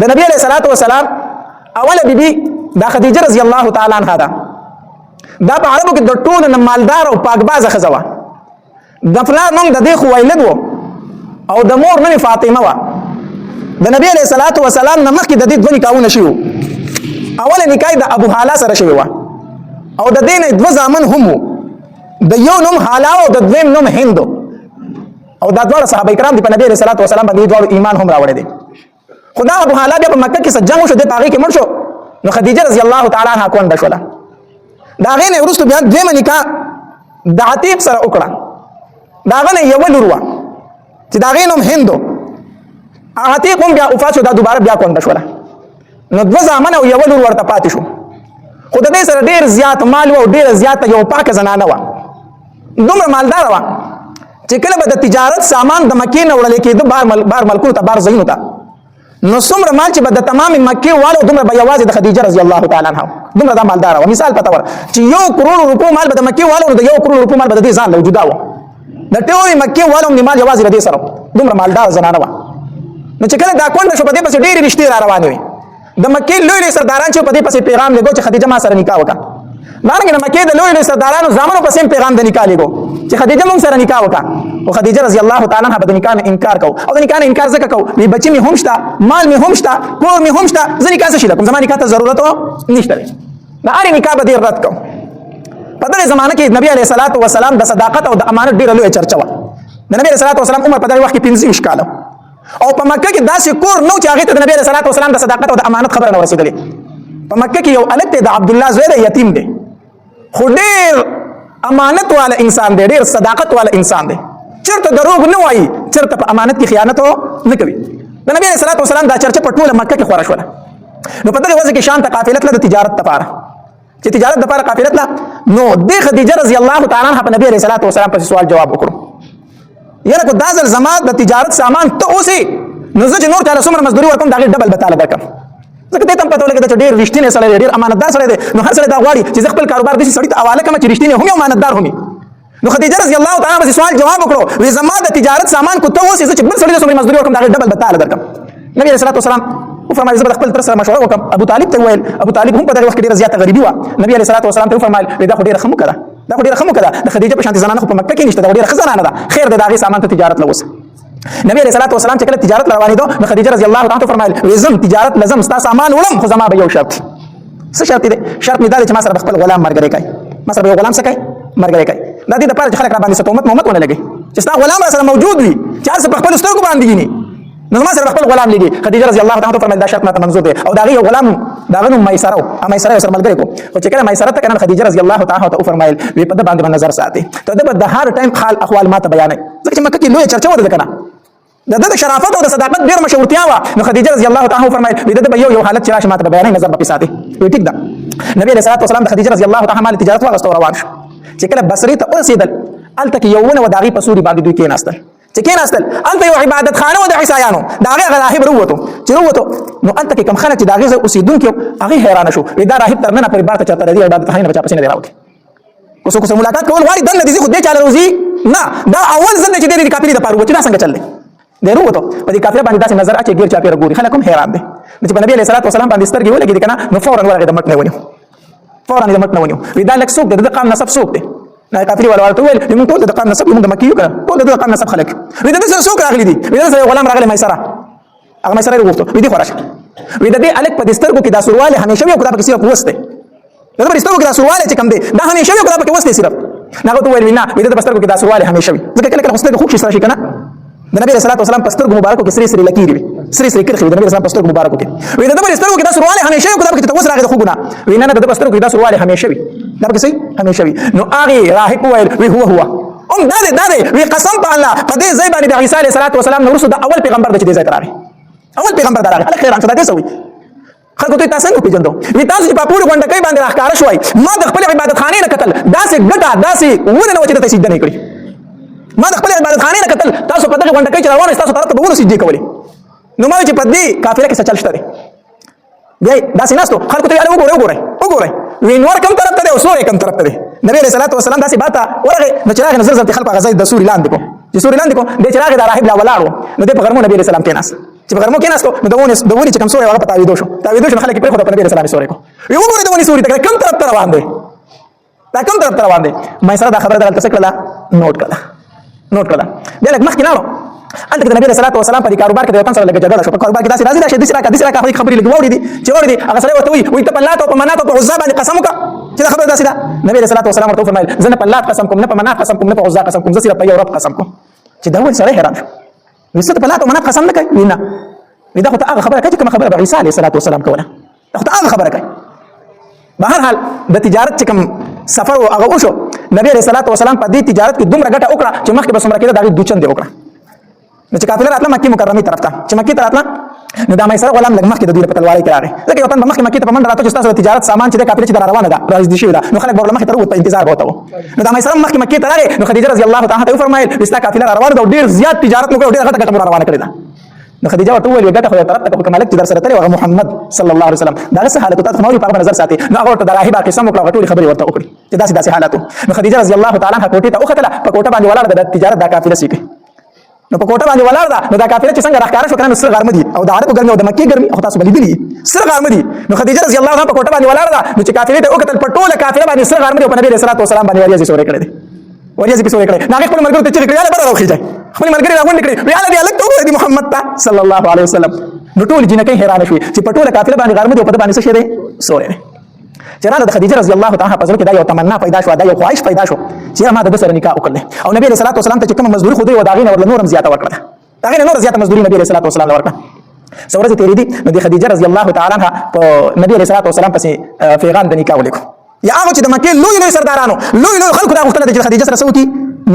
د نبی علیہ الصلوۃ والسلام اوله بیبي دا خدیجه رضی الله تعالی عنها ده. دا په عربو کې د ټولو نه مالدار او پاکبازه ښځه وه. د پلار نوم د دې خویلد و او د مور نوم فاطمه وه. د نبی علیہ الصلوۃ والسلام نه مخکې د دې دوه نکاحونه شوي وو. اوله نکاح د ابو حاله سره شوې وه او د دې نه دوه زامن هم وو. د یو نوم حاله او د دویم نوم هند او دا دواړه صحابه کرام دي په نبی علیہ الصلوۃ والسلام باندې دواړو ایمان هم راوړی دی. خدا ابو حاله بیا په مکه کې سجنګ وشو، د هغې کې مړ شو. نو خدیجه رضی الله تعالی عنها کونډه شوله. د هغې نه وروسته بیا دویمه نکاح د عتیق سره وکړه. د هغه نه یوه لور وه چې د هغې نوم هند و. عتیق هم بیا وفات شو، دا دوباره بیا کونډه شوله. نو دوه زامن او یوه لور ورته پاتې شو. خو د دې سره ډېر زیات مال و او ډېره زیاته یو پاکه زنانه وه. دومره مالداره وه چې کله به د تجارت سامان د مکې نه وړلی کېده بار ملکونو ته، بار ځایونو ته، نو څومره مال چې به د تمام مکې والو دومره به یوازې د خدیجه رضی الله تعالی عنها دومره دا مالداره وه. مثال په طور چې 1 کروڑ روپو مال به د مکې والو، نو د 1 کروڑ روپو مال به د دې ځان له وجوده وه. د ټولې مکې والو هم مال یوازې د دې سره دومره مالداره زنانه وه. نو چې کله دا کونډه شو، په دې پسې ډېرې رشتې را روانې وې. د مکې لوی لوی سرداران چې په دې پسې پیغام لګو چې خدیجه ما سره نکاح وکړه. دارنګه د مکې د لوی لوی سردارانو زامنو پسې پیغام د نکاح لګو چې خدیجه موږ سره نکاح وکړه. او خدیجه رضی الله تعالی عنها په د نکاح نه انکار کو. او د نکاح نه انکار ځکه کو وی بچی مې هم شته، مال مې هم شته، کور مې هم شته، زه نکاح څه شي کوم، زما نکاح ته ضرورت نشته دی. د هرې نکاح به ډېر رد کوم. په دغه زمانه کې نبی علیه الصلاۃ والسلام د صداقت او د امانت ډېره لویه چرچه وه. د نبی علیه الصلاۃ والسلام عمر په دغه وخت کې 25 کاله او په مکه کې داسې کور نو چې هغې ته د نبی علیه الصلاۃ والسلام د صداقت او د امانت خبره نه ورسېدلې. په مکه کې یو هلک دی د عبدالله زوی دی، یتیم دی، خو ډېر امانت والا انسان دی، ډېر صداقت والا انسان دی. چېرته دروغ نه وایي، چېرته په امانت کې خیانت نه کوي. د نبی علیه الصلاۃ والسلام دا چرچه په ټوله مکه کې خوره شوله. نو په دغه وجه کې شام ته قافله تله د تجارت لپاره، چې تجارت لپاره قافله تله. نو دې خدیجه رضی الله تعالی عنها په نبی علیه الصلاۃ والسلام پسې سوال جواب وکړو، یاره که دا ځل زما د تجارت سامان ته اوسې، نو زه چې نور چاله څومره مزدوري ورکوم د هغې ډبل به تاله درکړم. ځکه دې ته هم پته ولګېده چې ډېر رښتینی سړی دی، ډېر امانتدار سړی دی. نو هر سړی دا غواړي چې زه خپل کاروبار داسې سړي ته حواله کړم چې رښتینی هم وي او امانتدار هم وي. نو خدیجه رضی الله تعالی عنها سوال جواب وکړو، وی زما د تجارت سامان کو ته اوسې، زه چې بل سړي ته څومره مزدوري ورکوم د هغې ډبل به تاله درکړم. نبی علیه الصلاۃ والسلام وفرمایل زه به د خپل تره سره مشوره وکړم. ابو طالب ته وویل، ابو طالب هم په دغه وخت کې ډېره زیاته غریبي وه. نبی علیه الصلاۃ والسلام ته وفرمایل دا خو ډېره ښه موکه ده، دا خو ډېره ښه موکه ده، د خدیجه په شانتې زنانه خو په مکه کې نشته، دا خو ډېره ښه زنانه ده، خیر دی د هغې سامان ته تجارت له اوسه. نبی علیه الصلاۃ والسلام چې کله تجارت له روانېدو، نو خدیجه رضی الله تعالی عنها فرمایل وی زم تجارت لزم ستا سامان وړم، خو زما به یو شرط. څه شرط دی؟ شرط مې دا دی چې ما سره به خپل غلام ملګری کوي، ما سره به یو غلام څه کوي، ملګری کوي. دا دې دپاره چې خلک را باندې څه تهمت ونه لګوي، چې ستا غلام را سره موجود وي، چې هر څه په خپلو سترګو باندې ویني، نو زما سره به خپل غلام لګي. خدیجه رضی الله تعالی عنها فرمایل دا شرط ماته منظور دی. او د هغې یو غلام د هغه نوم میسره و، میسره یې ورسره ملګری کړو. خو چې کله میسره ته که نه، خدیجه رضی الله تعالی عنها ته وفرمایل وی په ده باندې به نظر ساتي، ته ده به د هر ټایم حال احوال ماته بیانوي، ځکه چې مکه کې لویه چرچه وه ده که نه، د ده د شرافت او د صداقت ډېر مشهورتیا وه. نو خدیجه رضی الله تعالی عنها وفرمایل وی ده به یو حالت چې راشي ماته به بیانوي، نظر به پرې ساتي. وی ټیک ده. نبی علیه الصلاۃ والسلام د خدیجه رضی الله تعالی عنها تجارت واغسته او روان شو. چې کله بصرې ته ورسېدل، هلته کې یو ونه وه، د هغې په سوري باندې دوی کېناستل. چې کېناستل، هلته یو عبادت خانه وه د عیسایانو، د هغې هغه راهب راووتو. چې راووتو، نو هلته کې کوم خلک چې د هغې ځای اوسېدونکي وو، هغې حیرانه شو، وی دا راهب تر ننه پورې بار ته چېرته د دې عبادت خانې نه به چا پسې نه دی راوتی. که څوک ورسره ملاقات کول غواړي دننه دې ځي، خو دې چاله روزي نه، دا اول ځل دی چې دی د کافرې دپاره ووت، چې دا څنګه چل دی. دی راووتو، په دې کافره باندې داسې نظر اچي، ګیر چاپېره ګوري، خلک هم حیران دي. نو چې په نبي علیه الصلاۃ والسلام باندې سترګې ولګېدې که نه، نو فورا ورغې د مټ نه ونیو، فورا یې د مټ نه ونیو. وی دا لږ څوک دی، د ده قام نسب څوک دی؟ کافري والا ورته وویل موږ ټول د قام نسب یو، موږ د مکې یو که نه، ټول د ده د قام نسب خلک. وی د ده سره څوک راغلي دي؟ وی د ده سره یو غلام راغلی میسره، هغه میسره یې وغوښتو، وی دې خوا راشه. وی د دې هلک په دې سترګو کې دا سوروالی همیشه وي او که دا پکې صرف وس دی، د ده په سترګو کې دا سوروالی چې کوم دی دا همیشه وي او که دا پکې وس دی صرف. هغه ورته وویل وی نه، وی د ده په سترګو کې دا سوروالی همیشه وي، ځکه کله کله خو سترګې خوږ شي سره شي که نه. د نبی علیه الصلاۃ والسلام په سترګو مبارکو کې سرې سرې لکېرې وي، سرې سرې کرښې وي د نبي علیه السلام په سترګو مبارکو کې. وی د ده په سترګو کې دا سوروالی همیشه وي او که دا پکې ته اوس راغی د خوږو نه؟ وی نه، د ده په سترګو کې دا سوروالی همیشه وي، دا پکې صحیح همیشه وي. نو هغې راهب وویل وی هو دا دی وی قسم په الله په دې ځای باندې د عیسی علیه الصلاۃ والسلام نه وروسته د اول پیغمبر دی چې دې ځای ته راغی، اول پیغمبر دا راغی. هلک حیران شو، دا دې څه وایي؟ خلکو ته یې تاسو څنګه وپېژندو؟ وی تاسو چې په پورې غونډکۍ باندې راښکاره شوئ، ما د خپلې عبادت خانې نه کتل، داسې ګټه داسې ونه نه وه چې دته یې سجده نه یې کړې. ما د خپلې عبادت خانې نه کتل، تاسو په دغې غونډکۍ چې روانئ ستاسو طرف ته به ونه سجدې کولې. نو ما وایي چې په دې قافله کې څه چل شته دی؟ بیا یې داسې ناست و، خلکو ته یې وګورئ وی نور کوم طرف ته دی او سوری کوم طرف ته دی. نبی علیه الصلاۃ والسلام داسې بات ته ورغی، نو چې راغی نو زر زر خلکو هغه ځای د سوري لاندې کړو، چې سوري لاندې کړو، دی چې راغی دا راهب لا ولاړ و، نو دی په غرمو نبي علیه السلام کېناست. چې په غرمو کې ناستو نو د ونې چې کوم سوري هغه په تاویدو شو خلک یې پرېښوده په نبي رسول الله سوري کو یو وګوره د ونې سوري ته کوم طرف ته روان دی دا کوم طرف ته روان دی ما سره دا خبره دلته څه کړله نوٹ کړله بیا لږ مخکې لاړو هلته د نبي رسول الله والسلام په دې کاروبار کې د وطن سره لږ جګړه شو په کاروبار کې داسې راځي داسې داسې راکړه خبرې لږ واورېدې چې واورېدې هغه سړی ورته وایي ته په لات او په منات او په عزا باندې قسم وکړه چې دا خبره داسې ده نبي رسول الله والسلام ورته وفرمایل زه نه په لات قسم کوم نه په منات قسم کوم نه په عزا قسم کوم زه صرف په یو رب قسم کوم چې دا ول سړی حیران شو وایي ته په لات او منات قسم نه کوي نه دا خو ته هغه خبره کوي چې کومه خبره به عیسی علیه السلام کوله دا خو ته هغه خبره کوي بهرحال د تجارت چې کوم سفر او هغه وشو نبی رسول الله والسلام په دې تجارت کې دومره ګټه وکړه چې مخکې به څومره کېده د هغې دوچندې وکړه نو چې قافله راتله مکې مکرمې طرف ته چې مکې ته راتله نو دا میسره غلام لږ مخکې د دوی په تلوارۍ کې راغی ځکه یو تن به مخکې مکې ته په منډه راته چې ستاسو د تجارت سامان چې دی قافله چې روانه ده رانږدې شوې ده نو خلک به ورله مخکې ته راووت په انتظار به ورته و نو دا میسره مخکې مکې ته راغی نو خدیجه رضي الله تعالی عنها ته وفرمایل چې ستا قافله را روانه ده او ډېر زیات تجارت مو کړی او ډېره غټه ګټه مو را روانه کړې ده نو خدیجه ورته وویل ګټه خو یو طرف ته خو ملک چې در سره تللی هغه محمد صلی الله علیه وسلم دا څه حالت تاسو مولوی په هغه نظر ساتي نو هغه ورته د راهبه قسم وکړه ټولې خبرې ورته وکړي چې داسې حالات نو خدیجه رضی الله تعالی عنها کوټې ته وختله په کوټه باندې ولاړه د تجارت دا قافله سیکي نو په کوټه باندې ولاړ ده نو دا قافله چې څنګه راښکاره شو کنه نو سره غرمه دي او د عربو ګرمي او د مکې ګرمي او تاسو بلیدلی سره غرمه دي نو خدیجه رضی الله عنها په کوټه باندې ولاړ ده نو چې قافله ته وکتل په ټوله قافله باندې سره غرمه دي او په نبی رسول الله والسلام باندې وریځي سورې کړې دي وریځي په سورې کړې نو هغه خپل مرګ ته چې کړی بره راوخیږي خپل مرګ راغونډ کړی ویاله دی الګ ته دی محمد ته صلی الله علیه وسلم نو ټول جنکې حیران شوي چې په ټوله قافله باندې غرمه دي او په باندې څه شي دی سورې دی چې راته د خدیجه رضی الله تعالی په زړه کې دا یو تمنا پیدا شو دا یو خواهش پیدا شو چې ما د سره نکاح وکړل او نبی رسول الله والسلام ته چې کوم مزدوري خو دی و دا غینه ور نورم زیاته ورکړه دا غینه نور زیاته مزدوري نبی رسول الله والسلام ورکړه سورته تیری دي نو د خدیجه رضی الله تعالی عنها په نبی رسول الله والسلام پسې پیغام د نکاح ولیکو یا هغه چې د مکې لوی سردارانو لوی خلکو دا غوښتنه د خدیجه سره سوتي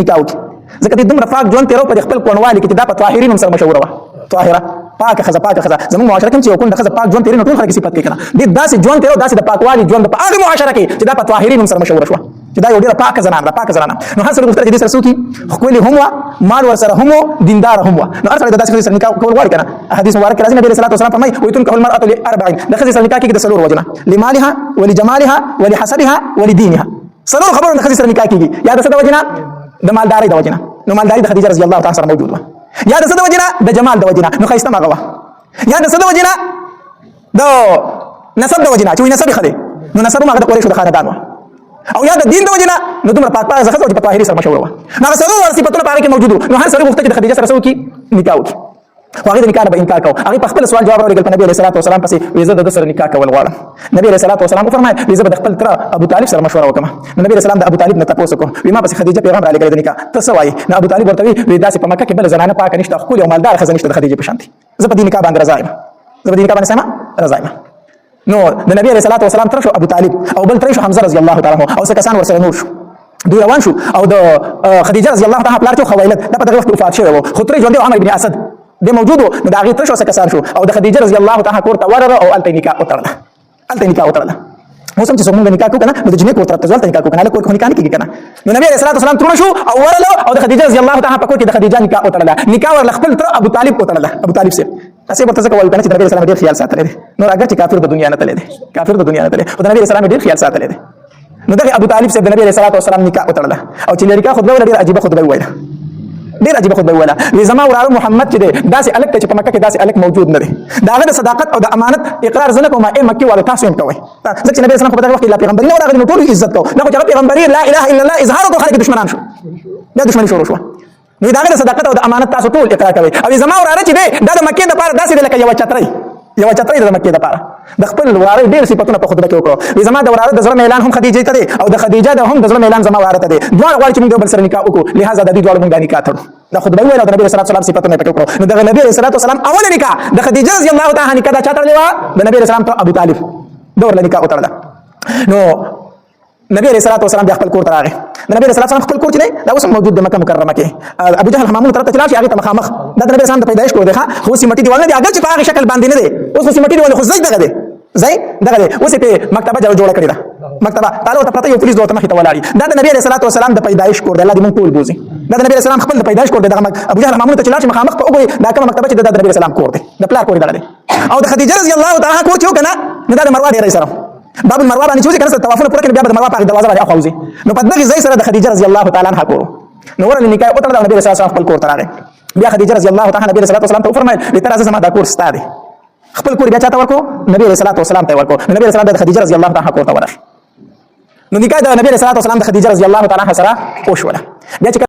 نکاح وکړي ځکه دې دومره پاک ژوند تیرو په خپل کونوالي کې دا په طاهرین سره مشهوره وه طاهره پاکه ښځه زموږ معاشره کې چې یو کون د ښځه پاک ژوند تیري نو ټول خلک صفت کوي کنه دې داسې ژوند تیرو داسې د پاکوالي ژوند په هغه معاشره کې چې دا په طاهرین سره مشهوره شوه چې دا یو ډېره پاکه زنانه نو هر سړی غوښتل چې دې سره څوک ښکلې هم وه مال ورسره هم و دینداره هم وه نو هر سړی د داسې ښځې سره نکاح کول غواړي کنه حدیث مبارک کې راځي نبي صلی الله علیه وسلم فرمایي وتنکح المرأة لأربع د ښځې سره نکاح کېږي د څلورو وجو نه لمالها ولجمالها ولحسبها ولدينها څلور خبرو د ښځې سره نکاح کېږي یا د څه د وجې نه د مالدارۍ د وجې نه نو مالداري د خدیجه رضی الله تعالی سره موجود وه یا د څه د وجې نه د جمال د وجې نه نو ښایسته مغه وه یا د څه د وجې نه د نسب د وجې نه چې وایي نسب یې ښه دی نو نسب هم هغه د قریشو د خاندان وه او یا د دین د وجې نه نو دومره پاکه ښځه وه چې په طاهري سره مشهوره وه نو هغه څلور صفتونه په هغې کې موجود وو نو هر سړي غوښتل چې د خدیجه سره څه وکړي نکاح وکړي خو هغې د نکاح نه به انکار کوو هغې په خپل سوال جواب راولېږل په نبي علیه صلات وسلام پسې وایي زه د ده سره نکاح کول غواړم نبي علیه صلات وسلام وفرمایل وایي زه به د خپل تره ابو طالب سره مشوره وکړم نو نبي علیه سلام د ابو طالب نه تپوس وکړو وایي ما پسې خدیجه پیغام رالېږلی د نکاح ته څه وایي نو ابو طالب ورته وایي داسې په مکه کې بله زنانه پاکه نشته ښکلې او مالداره ښځه نشته د خدیجې په شانتې زه په دې نکاح باندې رضا یم رضا یم نو د نبي علیه صلات وسلام تره شو ابو طالب او بل تره شو حمزه رضی الله تعالی عنه او څه کسان ورسره نور شو دوی روان شو او د خدیجه رضی الله تعالی پلار چې خویلد دا په دغه وخت وفات شوی و خو ترې ژوندی عمر بن اسد د موجود و نو د هغې تره شو څه کسان شو او د خدیجه رضی الله تعالی کور ته ورغله او هلته یې نکاح وتړله اوس هم چې څوک مونږ نکاح کوو که نه نو د جنۍ کور طرف ته ځو هلته نکاح کوو که نه هلک کور کې خو نکاح نه کېږي که نه نو نبي علیه صلات وسلام ترونه شو او ورغله او د خدیجه رضی الله تعالی په کور کې د خدیجه نکاح وتړله نکاح ورله خپل تره ابو طالب وتړله ابو طالب صاحب اسې ورته ځکه وایو که نه چې د نبي علیه السلام ډېر خیال ساتلی دی نور اګر چې کافر د دنیا نه تللی دی خو د نبي علیه السلام ډېر خیال ساتلی دی نو دغه ابو طالب صاحب د نبي علیه صلات وسلام نکاح وتړله او چې نکاح خطبه ویله ډېره عجیبه خطبه ویله وی زما وراره محمد چې دی داسې هلک دی چې په مکه کې داسې هلک موجود نه دی د هغه د صداقت او د امانت اقرار زه نه کوم مکې والو تاسو هم کوئ ځکه چې نبي اسلام په دغه وخت کې لا پیغمبري نه و راغلې نو ټولو عزت کوو نه خو چې هغه پیغمبري لا اله الا الله اظهار وکړو خلک دشمنان شو بیا دشمني شروع شوه نو د هغه د صداقت او د امانت تاسو ټول اقرار کوئ او زما وراره چې دی دا د مکې دپاره داسې دی لکه یوه چترۍ د مکې دپاره د خپل وراره ډېر صفتونه په خطبه کې وکړو وایي زما د وراره د زړه میلان هم خدیجې ته دی او د خدیجه هم د زړه میلان زما وراره ته دی دواړه غواړي چې موږ د یو بل سره نکاح وکړو لهذا د دې دواړو موږ دا نکاح تړو دا خطبه ویله او د نبي علیه السلام صفتونه یې پکې وکړو نو دغه نبي علیه السلام اوله نکاح د خدیجه رضی الله تعالی نکاح دا چا تړلې وه د نبي علیه السلام ته ابو طالب ده ورله نکاح وتړله نو نبی علیه الصلاه والسلام د خپل کور ته راغی د نبی علیه الصلاه والسلام خپل کور چې دی دا اوس موجود د مکه مکرمه کې ابو جهل حمامونو طرف ته چې لاړ شي هغې ته مخامخ دا د نبي اسلام د پیدایش کور دی ښه خو اوس یې مټي دیوال نه دی اګر چې په هغې شکل باندې نه دی اوس اوس یې مټي دیوال خو ځای دغه دی اوس یې پرې مکتبه جوړه کړې ده مکتبه تاله ورته پرته یو پولیس ورته مخې ته ولاړ دا د نبي علیه الصلاه والسلام د پیدایش کور دی الله دې موږ ټول بوځي دا د نبي علیه السلام خپل د پیدایش کور دی دغه ابو جهل حمامونو ته چې لاړ شي مخامخ په وګوري دا کومه مکتبه چې د نبي علیه السلام کور دی د پلار کور یې دغه دی او د خدیجه رضی الله تعالی کور چې و که نه نو دا د مروه ډېری سره باب المروه باندې چې وځي کنه طوافونه پوره کړي بیا به د مروه په دروازه باندې اخوا وځي نو په دغه ځای سره د خدیجه رضی الله تعالی عنها کور نو ورله نکاح وتړله او نبي رسول الله خپل کور ته راغی بیا خدیجه رضی الله تعالی نبی صلی الله علیه وسلم ته فرمایل لتر از زما دا کور ستا دی خپل کور بیا چاته ورکو نبی صلی الله علیه وسلم ته ورکو نبی صلی الله علیه وسلم د خدیجه رضی الله تعالی کور ته ورغ نو نکاح د نبی صلی الله علیه وسلم د خدیجه رضی الله تعالی سره وشوله بیا چې